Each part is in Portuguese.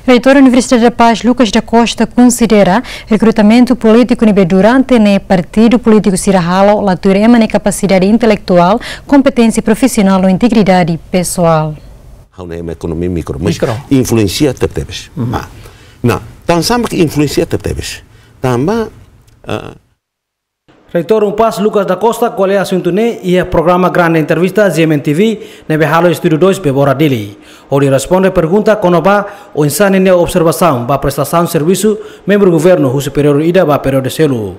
Reitor da Universidade da Paz, Lucas da Costa, considera recrutamento político durante o partido político Sirahalo, latura emana capacidade intelectual, competência profissional ou integridade pessoal. A economia micro, mas influencia tertebes. Não, então sabe que influencia tertebes. Também Reitor Umpas Lucas da Costa, qual é a assunto e o programa Grande Entrevista GMTV nebe Halo Estúdio 2 Bebora Dili. Onde responde pergunta quando ba o insane ne observação ba prestação de serviço membro governo o superior ida ba período selu.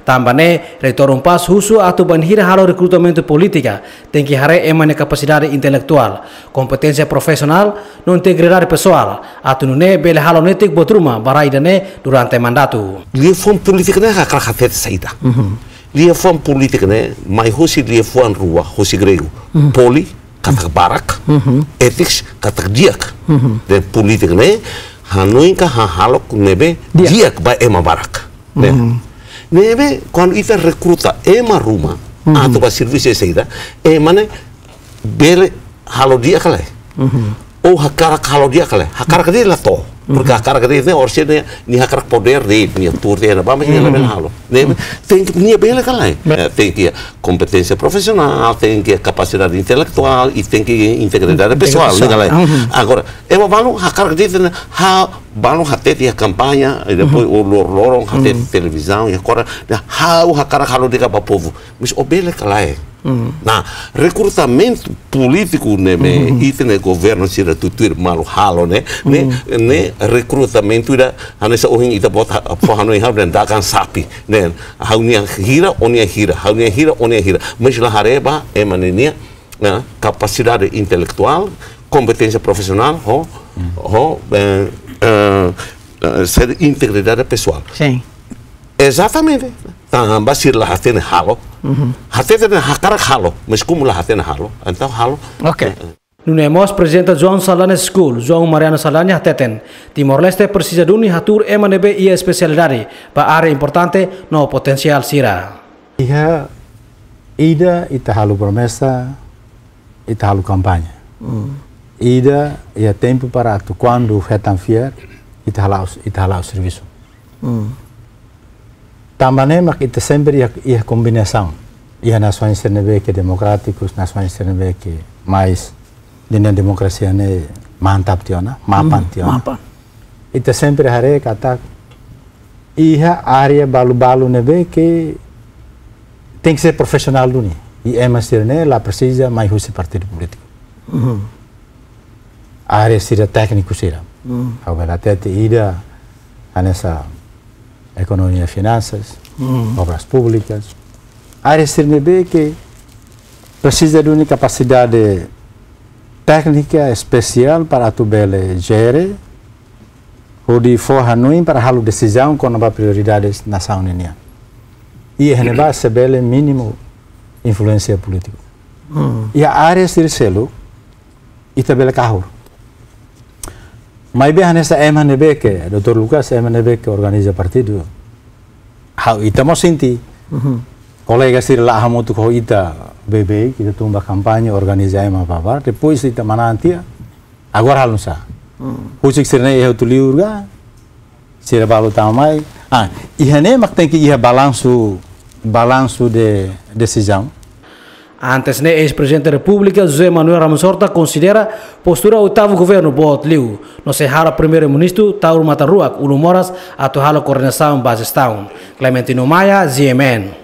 Também Reitor Umpas husu atu banhir halo recrutamento política tem que hare emane capacidade intelectual, competência profissional, no integridade pessoal. Atu ne bele halo netik botruma baraida ne durante mandato. Dia form política ne hakra hafet saída. Dia form política ne mai hosi dia form rua hosi grego. Poli katak barak, ethics katak diak. De política ne hanuinka halok nebe diak ba ema barak. Nebe quando ita recruta ema ruma atau ba serviço saída emane bele halo dia kale. Ou hakara halo dia kale. Hakara dia la to. Porque a cara dele, orçada, nem a cara poder dele, nem a turma dele, mas ele é bem halo. Tem que nem bem legal, tem que competência profissional, tem que capacidade intelectual e tem que integridade pessoal, legal. Agora, eu valo a cara dele, valo até a campanha, e depois o lorong até televisão e agora, a cara halo dele para o povo, mas o bem legal na recrutamento político neme itene governo sira tutur malu halo ne recrutamento da anesa ohin ita bota pohano i haben da kan sapi ne haunia hira onia hira mas la hareba emanenia capacidade intelectual competência profissional ser integridade pessoal. Sim. Exatamente. Então, basir lá hatene halo. Hatene hakara halo, mas como lá hatene halo, então halo. Ok. Nunemos presidente João Salanes School, João Mariano Salani hateten. Timor-Leste precisa de hatur emanebe e especialidade para área importante no potencial sira. Ida ita halu promessa, ita halu campanha. Ida ia tempo para atu quando retam fier, ita halau serviço. Também kita sempre ia combinação. Ia nações CNB que democráticos, nações CNB que mais dentro da democracia ne mantap tiona, mapan tiona. Ita sempre hare kata ia área balu-balu nebe que tem que ser profissional duni. E é mas ne lá precisa mais usi partido político. Área sira técnico sira. Agora até ida nessa economia, finanças, obras públicas. A área CNB que precisa de uma capacidade técnica especial para tu bele gere ou de forra nuim para halu decisão com a prioridades na nação unia. E é neba bele mínimo influência política. E a área CNB ita bele carro. Mas bem nessa MNB que Dr. Lucas MNB que organiza partido, estamos senti colegas sih lah hamu tu kau ita BB kita tumba kampanye organiza ema babar depois ita manantia agora hal nusa husik sirne eu tu liurga sira balu tamai ihane mak tem que ia balanço de decisão. Antes, né, ex-presidente da República, José Manuel Ramos Horta, considera postura oitavo governo bot liu. No se hala primeiro-ministro, Tauro Mataruak, Ulu Moras, atu hala coordenação base town. Clementino Maia, GMN.